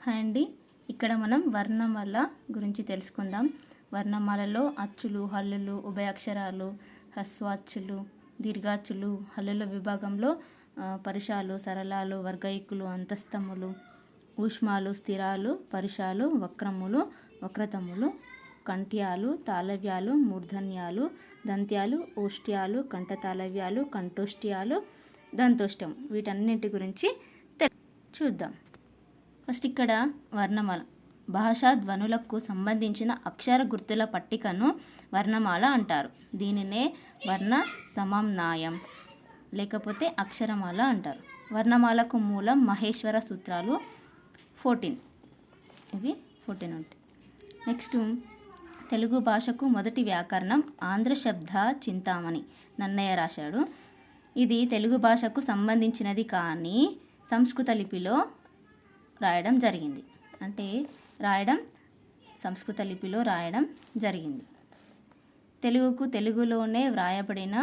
Hi అండి. ఇక్కడ మనం వర్ణమాల గురించి తెలుసుకుందాం. వర్ణమాలలో అచ్చులు, హల్లులు, ఉభయాక్షరాలు, హ్రస్వాచ్చులు, దీర్ఘాచ్చులు, హల్లుల విభాగంలో పరుషాలు, సరళాలు, వర్గయిక్కులు, అంతస్తములు, ఊష్మాలు, స్థిరాలు, పరుషాలు, వక్రములు, వక్రతములు, కంఠ్యాలు, తాళవ్యాలు, మూర్ధన్యాలు, దంత్యాలు, ఓష్ట్యాలు, కంఠతాళవ్యాలు, కంఠోష్ట్యాలు, దంతోష్టం. వీటన్నింటి గురించి చూద్దాం. ఫస్ట్ ఇక్కడ వర్ణమాల భాషా ధ్వనులకు సంబంధించిన అక్షర గుర్తుల పట్టికను వర్ణమాల అంటారు. దీనినే వర్ణ సమమ్నాయం లేకపోతే అక్షరమాల అంటారు. వర్ణమాలకు మూలం మహేశ్వర సూత్రాలు 14. ఇవి 14 ఉంటాయి. నెక్స్ట్ తెలుగు భాషకు మొదటి వ్యాకరణం ఆంధ్ర శబ్ద చింతామణి నన్నయ్య రాశాడు. ఇది తెలుగు భాషకు సంబంధించినది కానీ సంస్కృత లిపిలో రాయడం జరిగింది. సంస్కృత లిపిలో రాయడం జరిగింది. తెలుగులోనే వ్రాయబడిన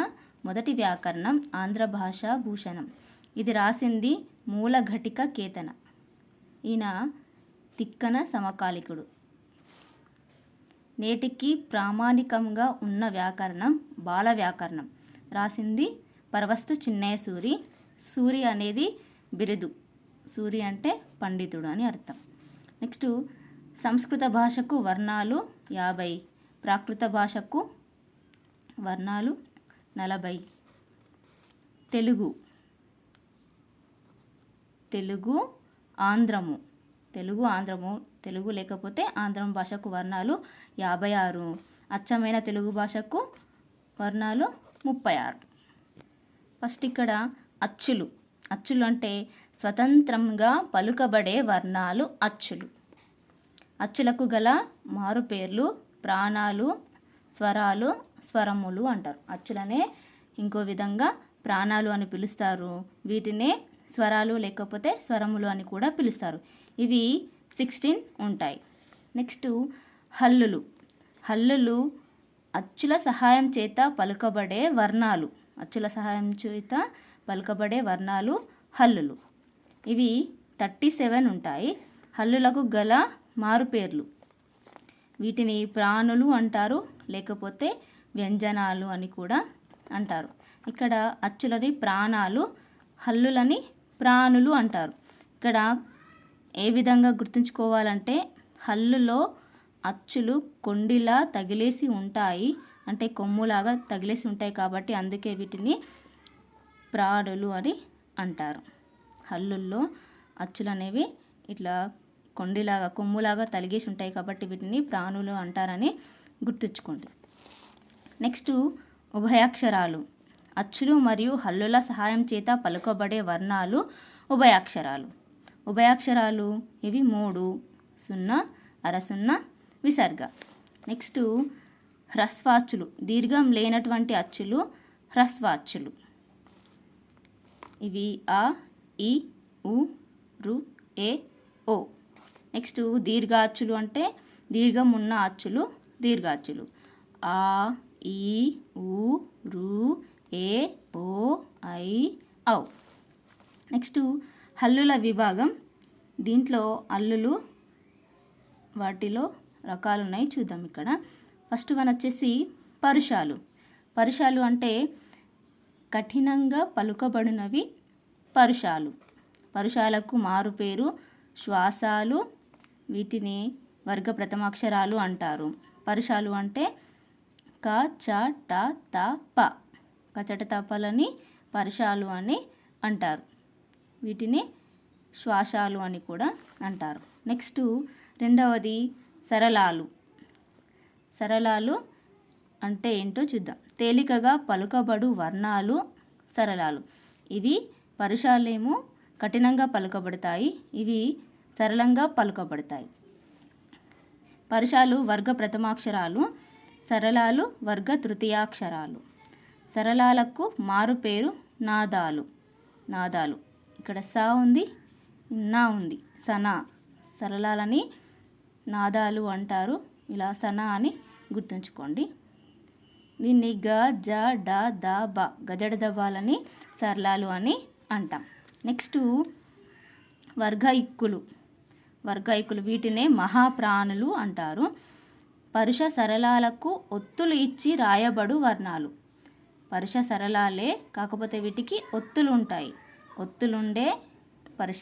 మొదటి వ్యాకరణం ఆంధ్ర భాషా భూషణం. ఇది రాసింది మూలఘటిక కేతన. ఈయన తిక్కన సమకాలికుడు. నేటికి ప్రామాణికంగా ఉన్న వ్యాకరణం బాల వ్యాకరణం. రాసింది పరవస్తు చిన్నయ్య సూరి. సూరి అనేది బిరుదు. సూరి అంటే పండితుడు అని అర్థం. నెక్స్ట్ సంస్కృత భాషకు వర్ణాలు 50, ప్రాకృత భాషకు వర్ణాలు 40. తెలుగు ఆంధ్రము తెలుగు లేకపోతే ఆంధ్రం భాషకు వర్ణాలు 56. అచ్చమైన తెలుగు భాషకు వర్ణాలు 36. ఫస్ట్ ఇక్కడ అచ్చులు అంటే స్వతంత్రంగా పలుకబడే వర్ణాలు అచ్చులు. అచ్చులకు గల మారుపేర్లు ప్రాణాలు, స్వరాలు, స్వరములు అంటారు. అచ్చులనే ఇంకో విధంగా ప్రాణాలు అని పిలుస్తారు. వీటినే స్వరాలు లేకపోతే స్వరములు అని కూడా పిలుస్తారు. ఇవి 16 ఉంటాయి. నెక్స్ట్ హల్లులు అచ్చుల సహాయం చేత పలుకబడే వర్ణాలు హల్లులు. ఇవి 37 ఉంటాయి. హల్లులకు గల మారుపేర్లు వీటిని ప్రాణులు అంటారు, లేకపోతే వ్యంజనాలు అని కూడా అంటారు. ఇక్కడ అచ్చులని ప్రాణాలు, హల్లులని ప్రాణులు అంటారు. ఇక్కడ ఏ విధంగా గుర్తుంచుకోవాలంటే హల్లులో అచ్చులు కొండిలా తగిలేసి ఉంటాయి, అంటే కొమ్ములాగా తగిలేసి ఉంటాయి కాబట్టి అందుకే వీటిని ప్రాణులు అని అంటారు. హల్లుల్లో అచ్చులు అనేవి ఇట్లా కొండిలాగా కొమ్ములాగా తలిగేసి ఉంటాయి కాబట్టి వీటిని ప్రాణులు అంటారని గుర్తుంచుకోండి. నెక్స్ట్ ఉభయాక్షరాలు. అచ్చులు మరియు హల్లుల సహాయం చేత పలుకబడే వర్ణాలు ఉభయాక్షరాలు ఇవి 3, 0, అర 0, విసర్గ. నెక్స్ట్ హ్రస్వాచ్చులు. దీర్ఘం లేనటువంటి అచ్చులు హ్రస్వాచ్చులు. ఇవి ఆ, ఈ, ఉ, రు, ఏ, ఓ. నెక్స్ట్ దీర్ఘాచ్చులు అంటే దీర్ఘం ఉన్న అచ్చులు దీర్ఘాచ్చులు. ఆ, ఈ, ఉ, రు, ఏ, ఓ, ఐ, ఔ. నెక్స్ట్ హల్లుల విభాగం. దీంట్లో హల్లులు వాటిలో రకాలు ఉన్నాయి, చూద్దాం. ఇక్కడ ఫస్ట్ వన్ వచ్చేసి పరుషాలు అంటే కఠినంగా పలుకబడినవి పరుషాలు. పరుషాలకు మారు పేరు శ్వాసాలు. వీటిని వర్గ ప్రథమాక్షరాలు అంటారు. పరుషాలు అంటే క, చ, ట, త, ప. కచట తపలని పరుషాలు అని అంటారు. వీటిని శ్వాసాలు అని కూడా అంటారు. నెక్స్ట్ రెండవది సరళాలు అంటే ఏంటో చూద్దాం. తేలికగా పలుకబడు వర్ణాలు సరళాలు. ఇవి పరుషాలేమో కఠినంగా పలుకబడతాయి, ఇవి సరళంగా పలుకబడతాయి. పరుషాలు వర్గ ప్రథమాక్షరాలు, సరళాలు వర్గ తృతీయాక్షరాలు. సరళాలకు మారు పేరు నాదాలు. ఇక్కడ స ఉంది, నా ఉంది, సనా. సరళాలని నాదాలు అంటారు. ఇలా సనా అని గుర్తుంచుకోండి. దీన్ని గ, జ, డ, ద, బ గజడ దబాలని సరళాలు అని అంటాం. నెక్స్ట్ వర్గ ఇక్కులు. వర్గైకులు, వీటినే మహాప్రాణులు అంటారు. పరుష సరళాలకు ఒత్తులు ఇచ్చి రాయబడు వర్ణాలు. పరుష సరళాలే, కాకపోతే వీటికి ఒత్తులు ఉంటాయి. ఒత్తులుండే పరుష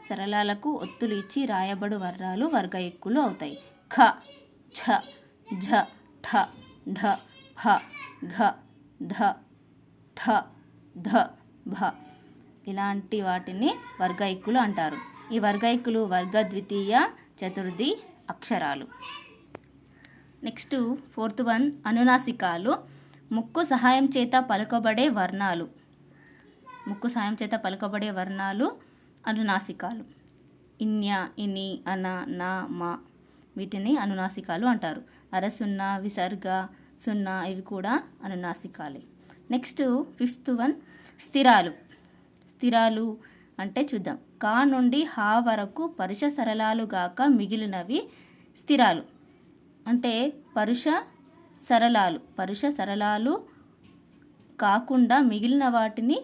సరళాలకు ఒత్తులు ఇచ్చి రాయబడు వర్ణాలు వర్గయుక్కులు అవుతాయి. ఖ, ఛ, ఝ, ఠ, ఢ, ఫ, ఘ, ధ, థ, ధ, భ ఇలాంటి వాటిని వర్గయుక్కులు అంటారు. ఈ వర్గయుక్కులు వర్గ ద్వితీయ చతుర్థి అక్షరాలు. నెక్స్ట్ 4th వన్ అనునాసికాలు. ముక్కు సహాయం చేత పలుకబడే వర్ణాలు. ముక్కు సహాయం చేత పలుకబడే వర్ణాలు అనునాసికాలు. ఇన్య, ఇని, అన, నా, మా వీటిని అనునాసికాలు అంటారు. అరసున్న, విసర్గ, సున్నా ఇవి కూడా అనునాసికాలే. Next 5th one స్థిరాలు. స్థిరాలు అంటే చూద్దాం. కా నుండి హా వరకు పరుష సరళాలు గాక మిగిలినవి స్థిరాలు. అంటే పరుష సరళాలు కాకుండా మిగిలిన వాటిని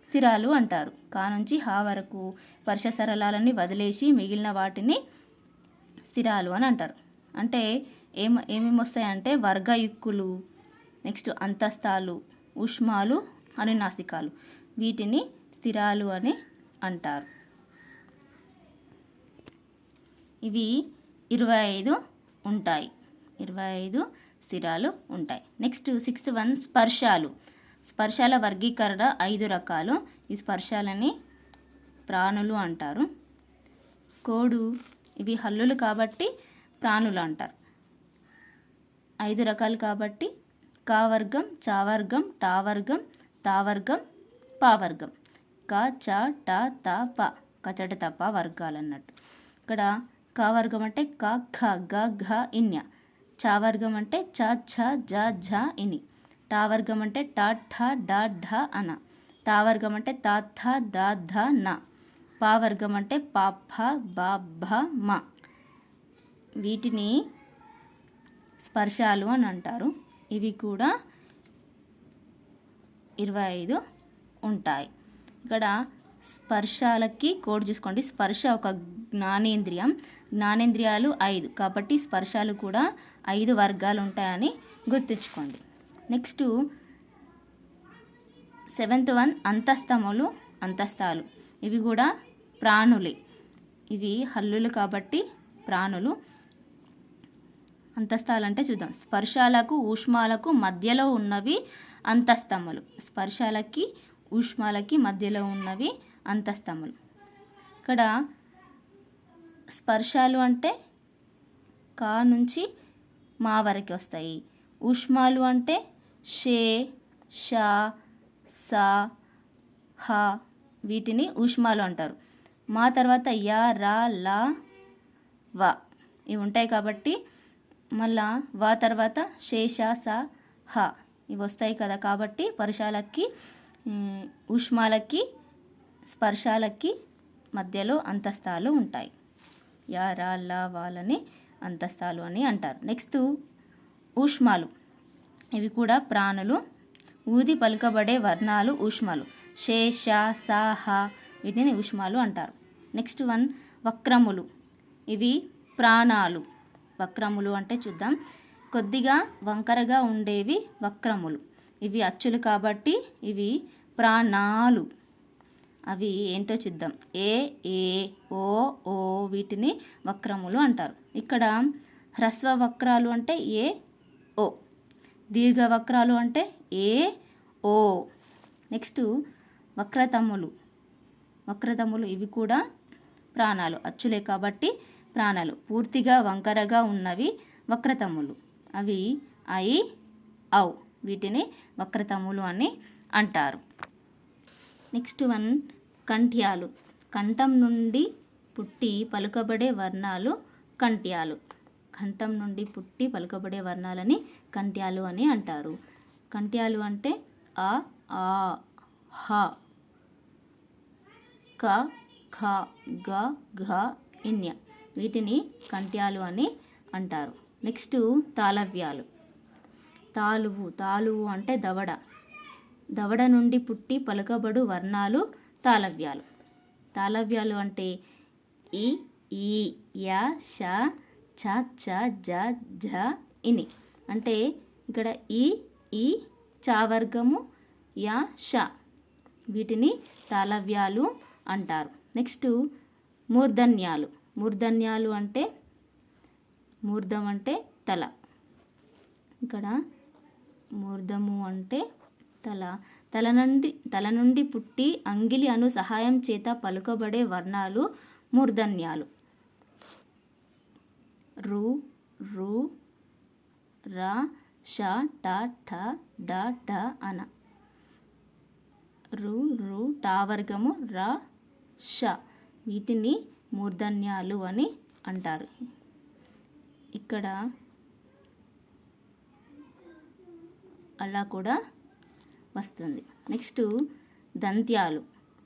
స్థిరాలు అంటారు. కా నుంచి హా వరకు పరుష సరళాలని వదిలేసి మిగిలిన వాటిని స్థిరాలు అని అంటారు. అంటే ఏమేమి వస్తాయంటే వర్గయుక్కులు, నెక్స్ట్ అంతస్తాలు, ఉష్మాలు, అనునాసికాలు వీటిని స్థిరాలు అని అంటారు. ఇవి 25 ఉంటాయి. 25 స్థిరాలు ఉంటాయి. Next 6th one స్పర్శాలు. స్పర్శాల వర్గీకరణ 5 రకాలు. ఈ స్పర్శాలని ప్రాణులు అంటారు. కోడు, ఇవి హల్లులు కాబట్టి ప్రాణులు అంటారు. 5 రకాలు కాబట్టి కా వర్గం, చా వర్గం, టా వర్గం, తా వర్గం, పా వర్గం. క, చ, ట, త, ప కచట తప వర్గాలు అన్నట్టు. ఇక్కడ కా వర్గం అంటే క, ఖ, గ, ఘ, ఇన్య. చా వర్గం అంటే చ, ఛ, జ, ఝ, ఇని. టా వర్గం అంటే ట, ఠ, డ, ఢ, అన. తా వర్గం అంటే త, థ, ద, ధ, న. పా వర్గం అంటే ప, ఫ, బ, భ, మ. వీటిని స్పర్శాలు అని అంటారు. ఇవి కూడా 25 ఉంటాయి. ఇక్కడ స్పర్శాలకి కోడ్ చూసుకోండి. స్పర్శ ఒక జ్ఞానేంద్రియం. జ్ఞానేంద్రియాలు 5 కాబట్టి స్పర్శాలు కూడా 5 వర్గాలు ఉంటాయని గుర్తుంచుకోండి. నెక్స్ట్ 7th వన్ అంతస్తములు, అంతస్తాలు. ఇవి కూడా ప్రాణులే. ఇవి హల్లులు కాబట్టి ప్రాణులు. అంతస్తాలు అంటే చూద్దాం. స్పర్శాలకు ఊష్మాలకు మధ్యలో ఉన్నవి అంతస్తములు. స్పర్శాలకి ఊష్మాలకి మధ్యలో ఉన్నవి అంతస్తములు. ఇక్కడ స్పర్శాలు అంటే కా నుంచి మా వరకు వస్తాయి. ఊష్మాలు అంటే షే, షా, సా, హ వీటిని ఊష్మాలు అంటారు. మా తర్వాత యా, రా, లా, వా ఇవి ఉంటాయి కాబట్టి మళ్ళా వా తర్వాత షే, షా, సా, హ ఇవి వస్తాయి కదా. కాబట్టి పరుషాలకి ఊష్మాలకి స్పర్శాలకి మధ్యలో అంతస్తాలు ఉంటాయి. యా, రా, లా, వాలని అంతస్తాలు అని అంటారు. నెక్స్ట్ ఊష్మాలు. ఇవి కూడా ప్రాణులు. ఊది పలుకబడే వర్ణాలు ఊష్మాలు. షే, షా, సా, హ వీటిని ఊష్మాలు అంటారు. నెక్స్ట్ వన్ వక్రములు. ఇవి ప్రాణాలు. వక్రములు అంటే చూద్దాం. కొద్దిగా వంకరగా ఉండేవి వక్రములు. ఇవి అచ్చులు కాబట్టి ఇవి ప్రాణాలు. అవి ఏంటో చూద్దాం. ఏ, ఏ, ఓ, ఓ వీటిని వక్రములు అంటారు. ఇక్కడ హ్రస్వ వక్రాలు అంటే ఏ, ఓ. దీర్ఘ వక్రాలు అంటే ఏ, ఓ. నెక్స్ట్ వక్రతమ్ములు. వక్రతమ్ములు ఇవి కూడా ప్రాణాలు. అచ్చులే కాబట్టి ప్రాణాలు. పూర్తిగా వంకరగా ఉన్నవి వక్రతమ్ములు. అవి ఐ, ఔ వీటిని వక్రతమ్ములు అని అంటారు. నెక్స్ట్ వన్ కంఠ్యాలు. కంఠం నుండి పుట్టి పలుకబడే వర్ణాలు కంఠ్యాలు. కంఠం నుండి పుట్టి పలుకబడే వర్ణాలని కంఠ్యాలు అని అంటారు. కంఠ్యాలు అంటే ఆ, ఆ, హ, క, ఖ, గ, ఘ, ఇన్య వీటిని కంఠ్యాలు అని అంటారు. నెక్స్ట్ తాళవ్యాలు. తాలువు అంటే దవడ. దవడ నుండి పుట్టి పలుకబడు వర్ణాలు తాళవ్యాలు. తాళవ్యాలు అంటే ఈ, ఈ, యా, ష, ఛ, ఛ, జ, ఝ, ఇని. అంటే ఇక్కడ ఈ చావర్గము, యా, ష వీటిని తాళవ్యాలు అంటారు. నెక్స్ట్ మూర్ధన్యాలు. మూర్ధన్యాలు అంటే మూర్ధం అంటే తల. ఇక్కడ మూర్ధము అంటే తల. తల నుండి పుట్టి అంగిలి అను సహాయం చేత పలుకబడే వర్ణాలు మూర్ధన్యాలు. రు, రు, ర, ష, ట, ఠ, డ, ఢ, అన. రు, రు, టావర్గము, ర, ష వీటిని మూర్ధన్యాలు అని అంటారు. ఇక్కడ అలా కూడా వస్తుంది. నెక్స్ట్ దంత్యాలు.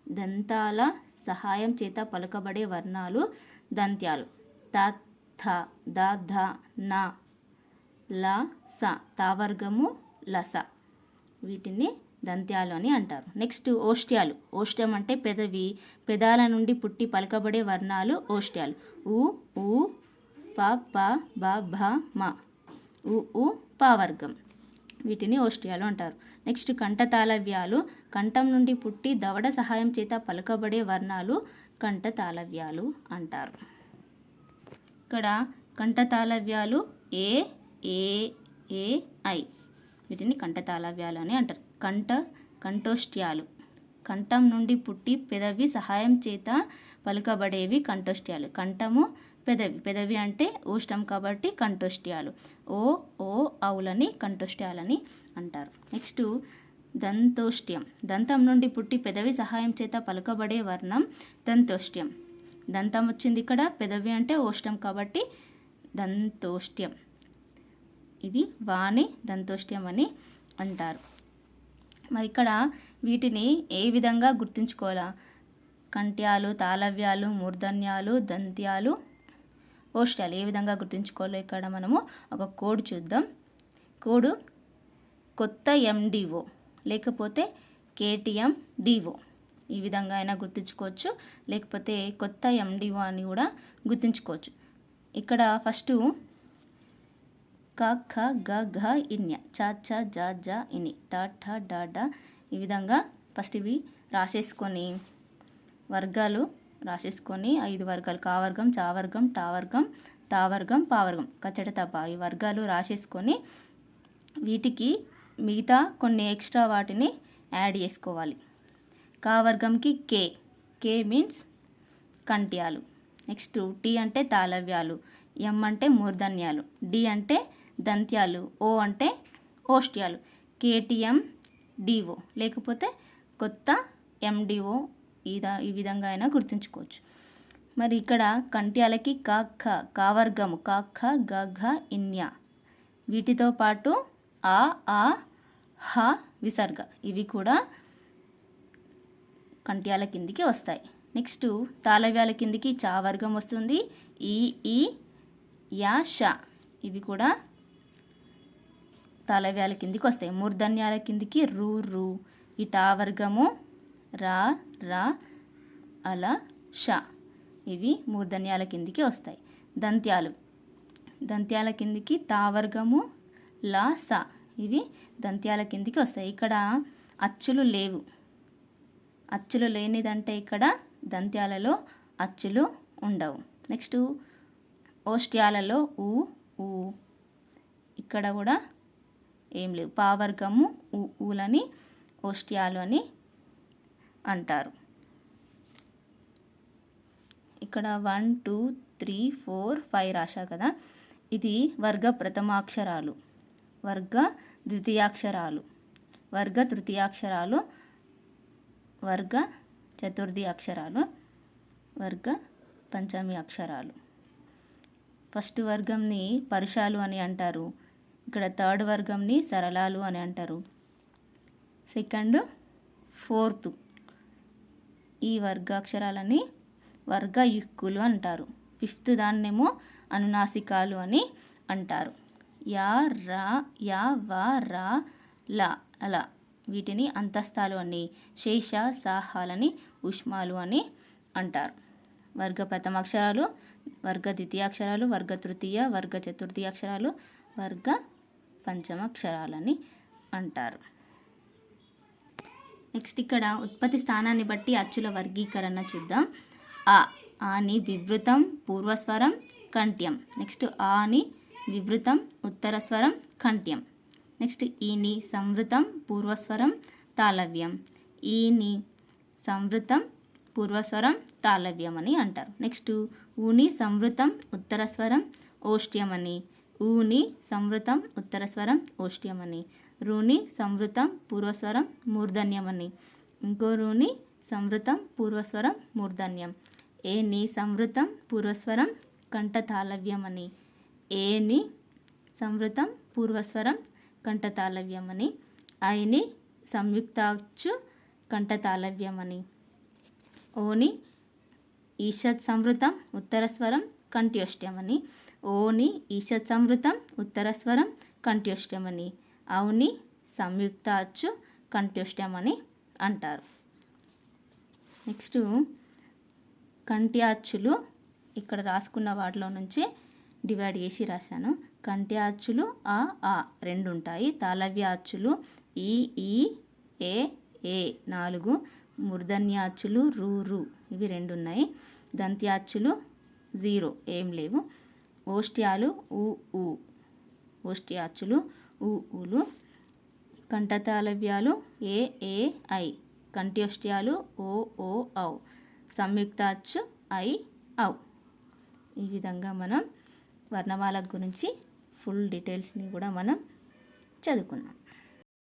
దంతాల సహాయం చేత పలుకబడే వర్ణాలు దంత్యాలు. త, థ, ద, ధ, న, ల, స తావర్గము, లస వీటిని దంత్యాలు అని అంటారు. నెక్స్ట్ ఓష్ట్యాలు. ఓష్ట్యం అంటే పెదవి. పెదాల నుండి పుట్టి పలకబడే వర్ణాలు ఓష్ట్యాలు. ఉ, ఊ, ప, ప, బ, భ, మ. ఉ పావర్గం వీటిని ఓష్ట్యాలు అంటారు. నెక్స్ట్ కంఠతాళవ్యాలు. కంఠం నుండి పుట్టి దవడ సహాయం చేత పలకబడే వర్ణాలు కంఠతాళవ్యాలు అంటారు. ఇక్కడ కంఠతాళవ్యాలు ఏ, ఏ, ఏ, ఐ వీటిని కంఠతాళవ్యాలు అని అంటారు. కంఠోష్ట్యాలు. కంఠం నుండి పుట్టి పెదవి సహాయం చేత పలుకబడేవి కంఠోష్ట్యాలు. కంఠము పెదవి అంటే ఓష్టం కాబట్టి కంఠోష్ట్యాలు. ఓ ఔలని కంఠోష్ట్యాలని అంటారు. నెక్స్ట్ దంతోష్ట్యం. దంతం నుండి పుట్టి పెదవి సహాయం చేత పలుకబడే వర్ణం దంతోష్ట్యం. దంతం వచ్చింది ఇక్కడ, పెదవి అంటే ఓష్టం కాబట్టి దంతోష్ట్యం. ఇది వాణి దంతోష్ట్యం అని అంటారు. మరి ఇక్కడ వీటిని ఏ విధంగా గుర్తుంచుకోవాలా? కంఠ్యాలు, తాళవ్యాలు, మూర్ధన్యాలు, దంత్యాలు, ఓష్ట్యాలు ఏ విధంగా గుర్తుంచుకోవాలో ఇక్కడ మనము ఒక కోడ్ చూద్దాం. కోడ్ కొత్త ఎండిఓ లేకపోతే కేటీఎం డిఓ ఈ విధంగా అయినా గుర్తుంచుకోవచ్చు, లేకపోతే కొత్త ఎండిఓ అని కూడా గుర్తుంచుకోవచ్చు. ఇక్కడ ఫస్ట్ క, ఖ, గ, ఘ, ఇన్య, చ, ఛ, జ, జ, ఇని, ట, ఠ, డ, డ ఈ విధంగా ఫస్ట్ ఇవి రాసేసుకొని వర్గాలు రాసేసుకొని 5 వర్గాలు కావర్గం, చావర్గం, టావర్గం, తావర్గం, పావర్గం, కచ్చట తప ఈ వర్గాలు రాసేసుకొని వీటికి మిగతా కొన్ని ఎక్స్ట్రా వాటిని యాడ్ చేసుకోవాలి. కావర్గంకి కే మీన్స్ కంఠ్యాలు. నెక్స్ట్ టీ అంటే తాళవ్యాలు, ఎం అంటే మూర్ధన్యాలు, డి అంటే దంత్యాలు, ఓ అంటే ఓష్ట్యాలు, కేటీఎం డిఓ లేకపోతే కొత్త ఎండిఓ ఈ విధంగా అయినా గుర్తుంచుకోవచ్చు. మరి ఇక్కడ కంఠ్యాలకి కావర్గము క, ఖ, గ, ఘ, ఇన్య వీటితో పాటు ఆ హ విసర్గ ఇవి కూడా కంఠ్యాల కిందికి వస్తాయి. నెక్స్ట్ తాళవ్యాల కిందికి చావర్గం వస్తుంది, ఈ యా, ష ఇవి కూడా తాళవ్యాల కిందికి వస్తాయి. మూర్ధన్యాల కిందికి రు ఈ టావర్గము, రా, అల, ష ఇవి మూర్ధన్యాల కిందికి వస్తాయి. దంత్యాల కిందికి తావర్గము, లా, స ఇవి దంత్యాల కిందికి వస్తాయి. ఇక్కడ అచ్చులు లేవు. అచ్చులు లేనిదంటే ఇక్కడ దంత్యాలలో అచ్చులు ఉండవు. నెక్స్ట్ ఓష్ట్యాలలో ఊ ఇక్కడ కూడా ఏం లేవు. పావర్గము ఊలని ఓష్ట్యాలు అని అంటారు. ఇక్కడ 1 2 3 4 5 రాశా కదా, ఇది వర్గ ప్రథమాక్షరాలు, వర్గ ద్వితీయాక్షరాలు, వర్గ తృతీయాక్షరాలు, వర్గ చతుర్థి అక్షరాలు, వర్గ పంచమి అక్షరాలు. ఫస్ట్ వర్గంని పరుషాలు అని అంటారు. ఇక్కడ థర్డ్ వర్గంని సరళాలు అని అంటారు. సెకండ్, ఫోర్త్ ఈ వర్గాక్షరాలని వర్గయుక్కులు అంటారు. ఫిఫ్త్ దాన్నేమో అనునాసికాలు అని అంటారు. యా, రా, యా, వా, రా, లా అలా వీటిని అంతస్తాలు అని, శేష సాహాలని ఉష్మాలు అని అంటారు. వర్గ ప్రథమాక్షరాలు, వర్గ ద్వితీయాక్షరాలు, వర్గ తృతీయ, వర్గ చతుర్థి అక్షరాలు, వర్గ పంచమ అక్షరాలని అంటారు. నెక్స్ట్ ఇక్కడ ఉత్పత్తి స్థానాన్ని బట్టి అచ్చుల వర్గీకరణ చూద్దాం. ఆని వివృతం పూర్వస్వరం కంఠ్యం. నెక్స్ట్ ఆని వివృతం ఉత్తరస్వరం కంఠ్యం. నెక్స్ట్ ఈని సంవృతం పూర్వస్వరం తాళవ్యం. ఈని సంవృతం పూర్వస్వరం తాళవ్యం అని అంటారు. నెక్స్ట్ ఊని సంవృతం ఉత్తరస్వరం ఓష్ట్యం అని, ఊని సంవృతం ఉత్తరస్వరం ఓష్ట్యం అని, రూని సంవృతం పూర్వస్వరం మూర్ధన్యం అని, ఇంకో రూని సంవృతం పూర్వస్వరం మూర్ధన్యం. ఏని సంవృతం పూర్వస్వరం కంఠతాళవ్యం అని, ఏని సంవృతం పూర్వస్వరం కంఠతాళవ్యం అని, ఐని సంయుక్తాచ్చు కంఠతాళవ్యం అని, ఓని ఈషత్ సంవృతం ఉత్తరస్వరం కంఠ్యోష్ట్యం అని, ఓని ఈషత్ సంవృతం ఉత్తరస్వరం కంఠ్యోష్ట్యం అని, ఔని సంయుక్తాచ్చు కంఠ్యోష్ట్యం అని అంటారు. నెక్స్ట్ కంఠ్యాచ్చులు ఇక్కడ రాసుకున్న వాటిలో నుంచి డివైడ్ చేసి రాశాను. కంఠ్యాచ్చులు ఆ రెండు ఉంటాయి. తాళవ్యాచ్చులు ఈ ఏ 4, మూర్ధన్యాచ్చులు రు ఇవి 2 ఉన్నాయి. దంత్యాచ్చులు 0 ఏం లేవు. ఓష్ట్యాలు ఊ ఓష్ట్యాచ్చులు ఊలు. కంఠతాళవ్యాలు ఏ ఐ. కంఠ్యోష్ట్యాలు ఓ ఔ. సంయుక్తాచ్చు ఐ ఔ. ఈ విధంగా మనం వర్ణమాల గురించి ఫుల్ డీటెయిల్స్ని కూడా మనం చదువుకున్నాం.